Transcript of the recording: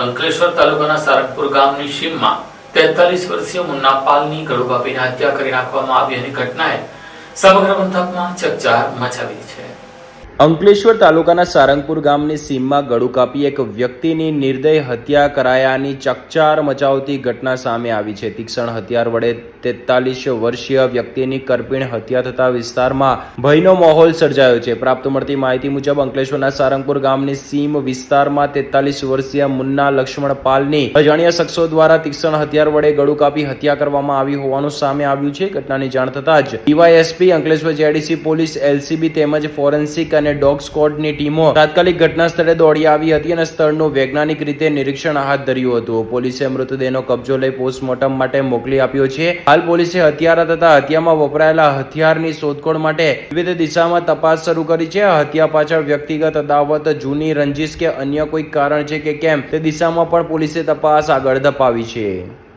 અંકલેશ્વર તાલુકાના સારંગપુર ગામની સીમમાં 43 વર્ષીય મુન્ના પાલની ગળું કાપીને હત્યા કરી નાખવામાં આવી અને ઘટનાએ સમગ્ર પંથકમાં ચકચાર મચાવી છે. અંકલેશ્વર તાલુકાના સારંગપુર ગામની સીમમાં ગળું કાપી એક વ્યક્તિની નિર્દય હત્યા કરાયાની ચકચાર મચાવતી ઘટના સામે આવી છે. તીક્ષ્ણ હથિયાર વડે 43 વર્ષીય વ્યક્તિની કરપીણ હત્યા થતા વિસ્તારમાં ભયનો માહોલ સર્જાયો છે. પ્રાપ્ત મળતી માહિતી મુજબ અંકલેશ્વરના સારંગપુર ગામની સીમ વિસ્તારમાં 43 વર્ષીય મુન્ના લક્ષ્મણ પાલની અજાણ્યા શખ્સો દ્વારા તીક્ષ્ણ હથિયાર વડે ગળું કાપી હત્યા કરવામાં આવી હોવાનું સામે આવ્યું છે. ઘટનાની જાણ થતાં જ DYSP Ankleshwar JDC police LCB તેમજ ફોરેન્સિક અને ડોગ સ્ક્વોડની ટીમો તાત્કાલિક ઘટના સ્થળે દોડી આવી હતી અને સ્થળનું વૈજ્ઞાનિક રીતે નિરીક્ષણ હાથ ધર્યું હતું. પોલીસે મૃતદેહનો કબજો લઈ પોસ્ટમોર્ટમ માટે મોકલી આપ્યો છે. હાલ પોલીસે હત્યારા તથા હત્યામાં વપરાયેલા હથિયારની શોધખોળ માટે વિવિધ દિશામાં તપાસ શરૂ કરી છે. હત્યા પાછળ વ્યક્તિગત અદાવત, જૂની રંજીશ કે અન્ય કોઈ કારણ છે કે કેમ તે દિશામાં પણ પોલીસે તપાસ આગળ ધપાવી છે.